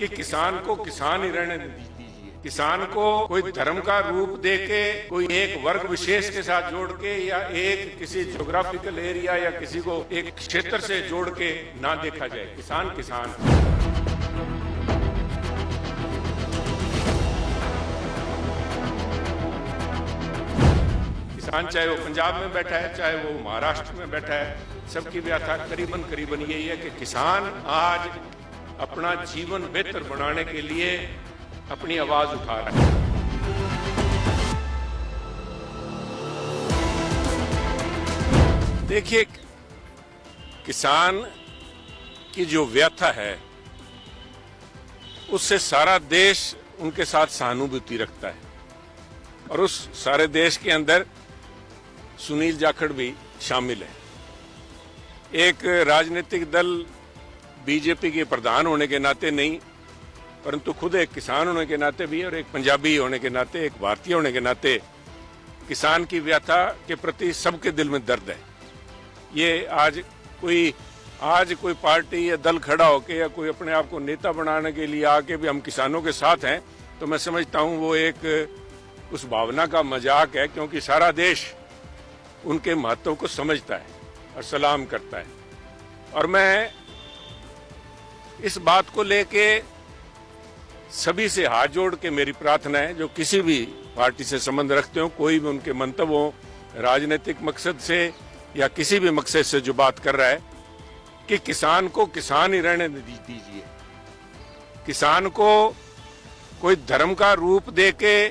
कि किसान को किसान ही रहने दीजिए। किसान को कोई धर्म का रूप देके, कोई एक वर्ग विशेष के साथ जोड़ के, या एक किसी ज्योग्राफिकल एरिया या किसी को एक क्षेत्र से जोड़ के ना देखा जाए। किसान किसान। किसान चाहे वो पंजाब में बैठा है, चाहे वो महाराष्ट्र में बैठा है, सबकी व्याथा करीबन यही है कि किसान आज अपना जीवन बेहतर बनाने के लिए अपनी आवाज उठा रहा है। देखिए, किसान की जो व्यथा है उससे सारा देश उनके साथ सहानुभूति रखता है, और उस सारे देश के अंदर सुनील जाखड़ भी शामिल है। एक राजनीतिक दल बीजेपी के प्रधान होने के नाते नहीं, परंतु खुद एक किसान होने के नाते भी, और एक पंजाबी होने के नाते, एक भारतीय होने के नाते किसान की व्यथा के प्रति सबके दिल में दर्द है। ये आज कोई पार्टी या दल खड़ा होके या कोई अपने आप को नेता बनाने के लिए आके भी हम किसानों के साथ हैं, तो मैं समझता हूं वो एक उस भावना का मजाक है, क्योंकि सारा देश उनके महत्व को समझता है और सलाम करता है। और मैं इस बात को लेके सभी से हाथ जोड़ के मेरी प्रार्थना है, जो किसी भी पार्टी से संबंध रखते हो, कोई भी उनके मंतव्य हो, राजनीतिक मकसद से या किसी भी मकसद से जो बात कर रहा है, कि किसान को किसान ही रहने दीजिए। किसान को कोई धर्म का रूप देके,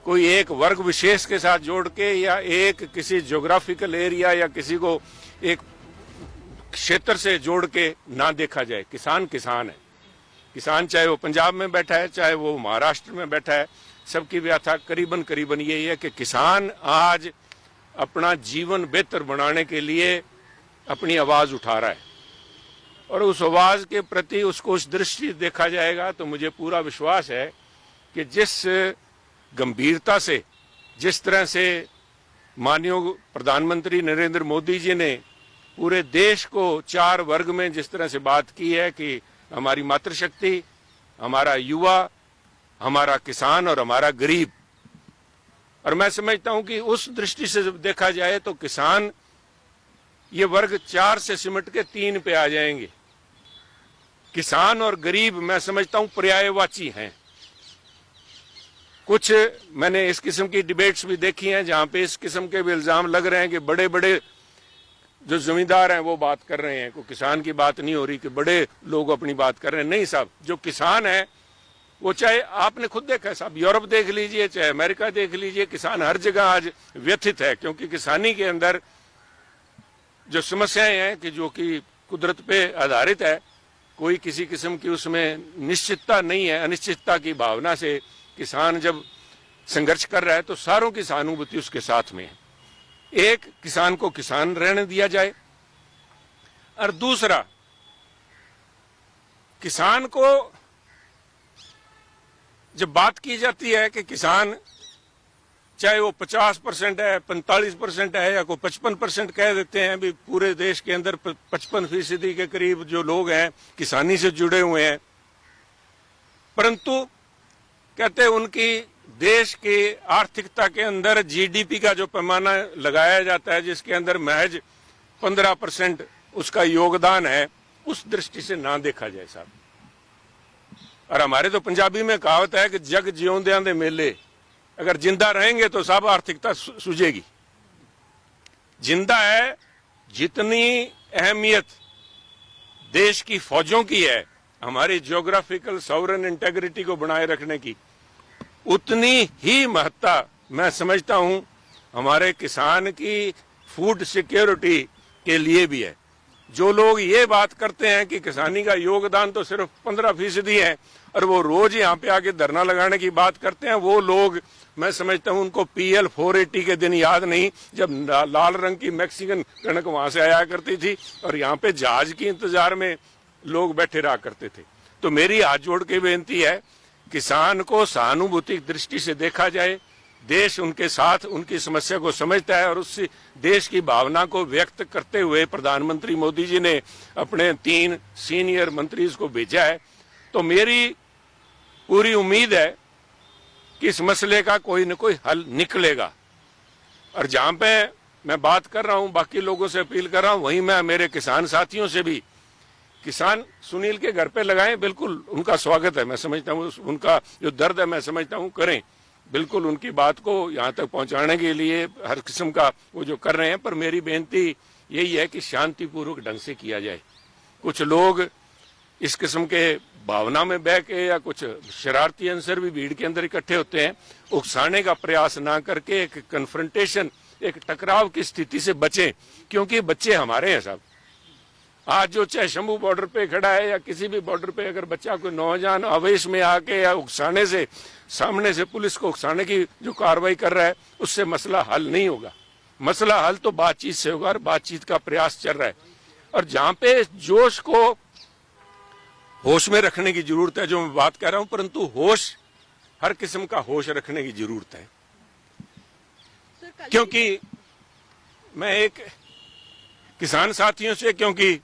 कोई एक वर्ग विशेष के साथ जोड़ के, या एक किसी ज्योग्राफिकल एरिया या किसी को एक क्षेत्र से जोड़ के ना देखा जाए। किसान किसान है। किसान चाहे वो पंजाब में बैठा है, चाहे वो महाराष्ट्र में बैठा है, सबकी व्याथा करीबन यही है कि किसान आज अपना जीवन बेहतर बनाने के लिए अपनी आवाज उठा रहा है, और उस आवाज के प्रति उसको उस दृष्टि देखा जाएगा तो मुझे पूरा विश्वास है कि जिस गंभीरता से, जिस तरह से माननीय प्रधानमंत्री नरेंद्र मोदी जी ने पूरे देश को 4 वर्ग में जिस तरह से बात की है कि हमारी मातृशक्ति, हमारा युवा, हमारा किसान और हमारा गरीब, और मैं समझता हूं कि उस दृष्टि से जब देखा जाए तो किसान, ये वर्ग 4 से सिमट के 3 पे आ जाएंगे। किसान और गरीब मैं समझता हूं पर्यायवाची हैं। कुछ मैंने इस किस्म की डिबेट्स भी देखी हैं जहां पे इस किस्म के भी इल्जाम लग रहे हैं कि बड़े बड़े जो जमींदार हैं वो बात कर रहे हैं, कोई किसान की बात नहीं हो रही, कि बड़े लोग अपनी बात कर रहे हैं। नहीं साहब, जो किसान है वो, चाहे आपने खुद देखा है साहब, यूरोप देख लीजिए, चाहे अमेरिका देख लीजिए, किसान हर जगह आज व्यथित है, क्योंकि किसानी के अंदर जो समस्याएं हैं कि जो कि कुदरत पे आधारित है, कोई किसी किस्म की उसमें निश्चितता नहीं है, अनिश्चितता की भावना से किसान जब संघर्ष कर रहा है तो सारों की सहानुभूति उसके साथ में है। एक, किसान को किसान रहने दिया जाए, और दूसरा, किसान को जब बात की जाती है कि किसान चाहे वो 50% है, 45% है, या कोई 55% कह देते हैं, भी पूरे देश के अंदर 55% के करीब जो लोग हैं किसानी से जुड़े हुए हैं, परंतु कहते हैं उनकी देश की आर्थिकता के अंदर जीडीपी का जो पैमाना लगाया जाता है, जिसके अंदर महज 15% उसका योगदान है, उस दृष्टि से ना देखा जाए साहब। और हमारे तो पंजाबी में कहावत है कि जग जियोंदियां दे मेले, अगर जिंदा रहेंगे तो सब आर्थिकता सूझेगी। जिंदा है, जितनी अहमियत देश की फौजों की है हमारी ज्योग्राफिकल सॉवरेन इंटेग्रिटी को बनाए रखने की, उतनी ही महत्ता मैं समझता हूं हमारे किसान की फूड सिक्योरिटी के लिए भी है। जो लोग ये बात करते हैं कि किसानी का योगदान तो सिर्फ 15% है, और वो रोज यहाँ पे आके धरना लगाने की बात करते हैं, वो लोग मैं समझता हूं उनको PL 480 के दिन याद नहीं, जब लाल रंग की मैक्सिकन कणक वहां से आया करती थी और यहाँ पे जहाज की इंतजार में लोग बैठे रहा करते थे। तो मेरी हाथ जोड़ के बेनती है, किसान को सहानुभूति दृष्टि से देखा जाए। देश उनके साथ उनकी समस्या को समझता है, और उस देश की भावना को व्यक्त करते हुए प्रधानमंत्री मोदी जी ने अपने 3 सीनियर मंत्रीज को भेजा है, तो मेरी पूरी उम्मीद है कि इस मसले का कोई न कोई हल निकलेगा। और जहां पे मैं बात कर रहा हूं, बाकी लोगों से अपील कर रहा हूं, वहीं मैं मेरे किसान साथियों से भी, किसान सुनील के घर पे लगाएं, बिल्कुल उनका स्वागत है। मैं समझता हूं उनका जो दर्द है मैं समझता हूं, करें बिल्कुल उनकी बात को यहां तक पहुंचाने के लिए हर किस्म का वो जो कर रहे हैं। पर मेरी बेनती यही है कि शांतिपूर्वक ढंग से किया जाए। कुछ लोग इस किस्म के भावना में बह के या कुछ शरारती अंसर भी भीड़ के अंदर इकट्ठे होते हैं, उकसाने का प्रयास ना करके एक कन्फ्रंटेशन, एक टकराव की स्थिति से बचें, क्योंकि बच्चे हमारे हैं साहब। आज जो चाहे शंभू बॉर्डर पे खड़ा है या किसी भी बॉर्डर पे अगर बच्चा कोई नौजवान आवेश में आके या उकसाने से, सामने से पुलिस को उकसाने की जो कार्रवाई कर रहा है, उससे मसला हल नहीं होगा। मसला हल तो बातचीत से होगा और बातचीत का प्रयास चल रहा है। और जहां पे जोश को होश में रखने की जरूरत है, जो मैं बात कर रहा हूं, परंतु होश, हर किस्म का होश रखने की जरूरत है। क्योंकि मैं एक किसान साथियों से, क्योंकि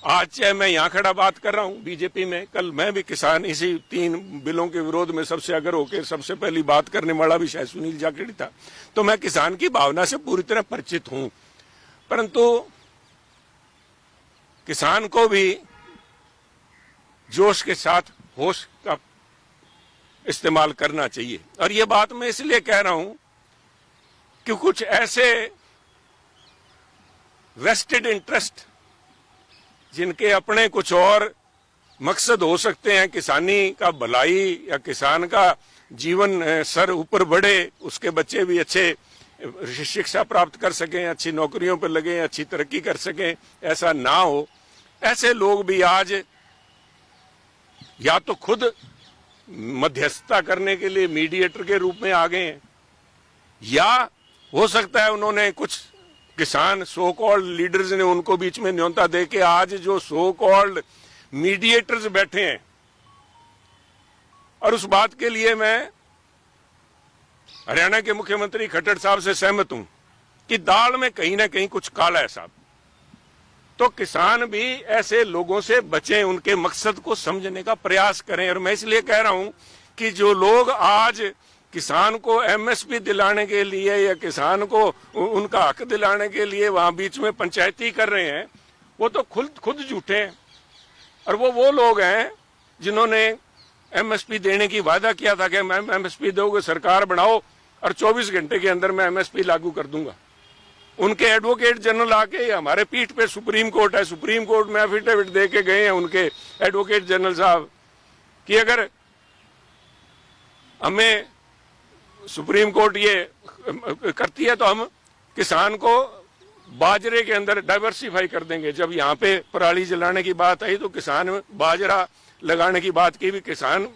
आज चाहे मैं यहां खड़ा बात कर रहा हूं बीजेपी में, कल मैं भी किसान इसी 3 बिलों के विरोध में सबसे अगर होकर सबसे पहली बात करने वाला भी शायद सुनील जाखड़ था। तो मैं किसान की भावना से पूरी तरह परिचित हूं, परंतु किसान को भी जोश के साथ होश का इस्तेमाल करना चाहिए। और ये बात मैं इसलिए कह रहा हूं कि कुछ ऐसे वेस्टेड इंटरेस्ट, जिनके अपने कुछ और मकसद हो सकते हैं, किसानी का भलाई या किसान का जीवन सर ऊपर बढ़े, उसके बच्चे भी अच्छे शिक्षा प्राप्त कर सकें, अच्छी नौकरियों पर लगे, अच्छी तरक्की कर सकें, ऐसा ना हो। ऐसे लोग भी आज या तो खुद मध्यस्थता करने के लिए मीडिएटर के रूप में आ गए हैं, या हो सकता है उन्होंने कुछ किसान सो कॉल्ड लीडर्स ने उनको बीच में न्योता दे के आज जो सो कॉल्ड मीडिएटर्स बैठे हैं। और उस बात के लिए मैं हरियाणा के मुख्यमंत्री खट्टर साहब से सहमत हूं कि दाल में कहीं ना कहीं कुछ काला है साहब। तो किसान भी ऐसे लोगों से बचें, उनके मकसद को समझने का प्रयास करें। और मैं इसलिए कह रहा हूं कि जो लोग आज किसान को एमएसपी दिलाने के लिए या किसान को उनका हक दिलाने के लिए वहां बीच में पंचायती कर रहे हैं, वो तो खुद झूठे हैं। और वो लोग हैं जिन्होंने एमएसपी देने की वादा किया था कि मैं एमएसपी दोगे, सरकार बनाओ और 24 घंटे के अंदर मैं एमएसपी लागू कर दूंगा। उनके एडवोकेट जनरल आके, हमारे पीठ पे सुप्रीम कोर्ट है, सुप्रीम कोर्ट में एफिडेविट दे के गए हैं उनके एडवोकेट जनरल साहब कि अगर हमें सुप्रीम कोर्ट ये करती है तो हम किसान को बाजरे के अंदर डाइवर्सिफाई कर देंगे। जब यहाँ पे पराली जलाने की बात आई तो किसान बाजरा लगाने की बात की भी, किसान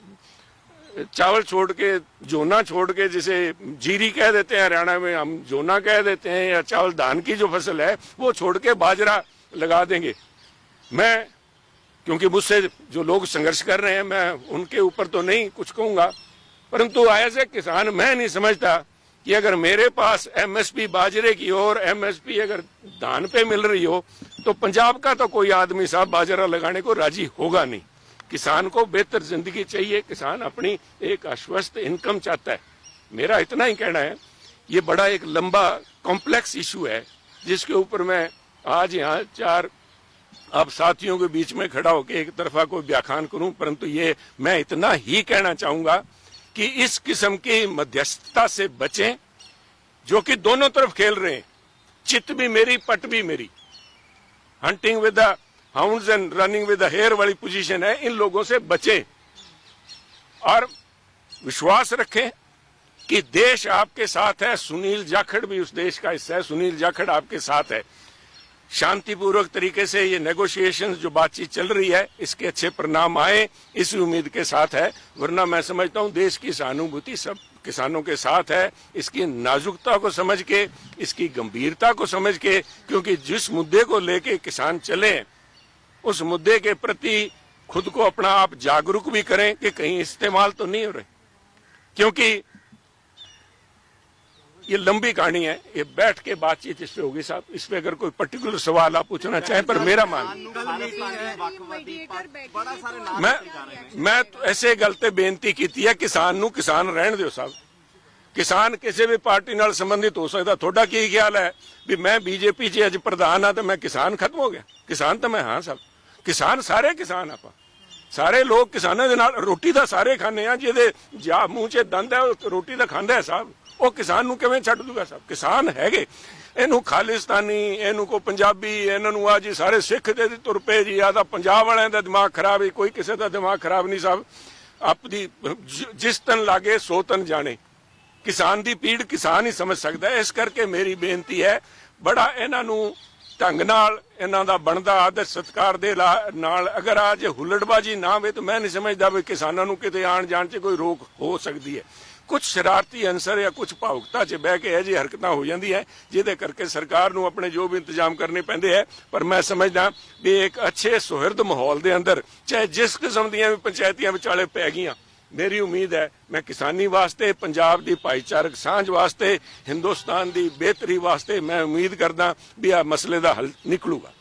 चावल छोड़ के, जोना छोड़ के, जिसे जीरी कह देते हैं हरियाणा में, हम जोना कह देते हैं, या चावल धान की जो फसल है वो छोड़ के बाजरा लगा देंगे। मैं, क्योंकि मुझसे जो लोग संघर्ष कर रहे हैं, मैं उनके ऊपर तो नहीं कुछ कहूंगा, परंतु एज ए किसान मैं नहीं समझता कि अगर मेरे पास एमएसपी बाजरे की और एमएसपी अगर धान पे मिल रही हो तो पंजाब का तो कोई आदमी साहब बाजरा लगाने को राजी होगा नहीं। किसान को बेहतर जिंदगी चाहिए, किसान अपनी एक आश्वस्त इनकम चाहता है। मेरा इतना ही कहना है। ये बड़ा एक लंबा कॉम्प्लेक्स इशू है जिसके ऊपर मैं आज यहाँ 4 आप साथियों के बीच में खड़ा होकर एक तरफा कोई व्याख्यान करूं, परंतु ये मैं इतना ही कहना चाहूंगा कि इस किस्म की मध्यस्थता से बचें, जो कि दोनों तरफ खेल रहे हैं। चित भी मेरी, पट भी मेरी, hunting with the hounds and running with the hare वाली पोजीशन है। इन लोगों से बचें और विश्वास रखें कि देश आपके साथ है। सुनील जाखड़ भी उस देश का हिस्सा है, सुनील जाखड़ आपके साथ है। शांतिपूर्वक तरीके से ये नेगोशिएशंस जो बातचीत चल रही है, इसके अच्छे परिणाम आए, इस उम्मीद के साथ है। वरना मैं समझता हूं देश की सहानुभूति सब किसानों के साथ है। इसकी नाजुकता को समझ के, इसकी गंभीरता को समझ के, क्योंकि जिस मुद्दे को लेके किसान चले उस मुद्दे के प्रति खुद को अपना आप जागरूक भी करें कि कहीं इस्तेमाल तो नहीं हो रहे। क्योंकि ये लंबी कहानी है, ये बैठ के बातचीत इस पे होगी साहब। इस पे अगर कोई पर्टिकुलर सवाल आप पूछना चाहें, पर मेरा मैं तो ऐसे गल ते बेनती की है, किसान नूं किसान रहन दिओ साहब। किसान किसी भी पार्टी नाल संबंधित हो सकता। थोड़ा की ख्याल है भी मैं बीजेपी च अज प्रधान हाँ तो मैं किसान खत्म हो गया? किसान तो मैं हाँ साहब, किसान सारे किसान आप सारे लोग किसानों के नाल रोटी तो सारे खाने आ, जिहदे जा मूँह च दंद है रोटी तो खांदा है साहब। वो किसान नूं किवें छड्ड दूगा साहब? किसान हैगे, इनू खालिस्तानी, इनू को पंजाबी, इन्होंने आ जी सारे सिख दे तुर पे जी, आ पंजाब वालियां दा दिमाग खराब है। कोई किसी का दिमाग खराब नहीं साहब। अपनी जिस तन लागे सो तन जाने। किसान की पीड़ किसान ही समझ सकता है। इस करके मेरी बेनती है, बड़ा इन्हों ढंग नाल इन्हां दा बनदा आदर सत्कार दे नाल अगर आज हुल्लड़बाजी ना हो तो मैं नहीं समझदा भी किसानों नूं किते आण जाण च कोई रोक हो सकती है। कुछ शरारती अंसर या कुछ भावुकता च बह के यह जी हरकत हो जाती है, जिहदे करके सरकार नूं अपने जो भी इंतजाम करने पैंदे है। पर मैं समझदा भी एक अच्छे सुहिरद माहौल के अंदर चाहे जिस किस्म दी भी पंचायतियां विचाले पै गईयां, मेरी उम्मीद है मैं किसानी वास्ते, पंजाब की भाईचारक सांझ वास्ते, हिंदुस्तान की बेहतरी वास्ते मैं उम्मीद करदा भी आ मसले का हल निकलूगा।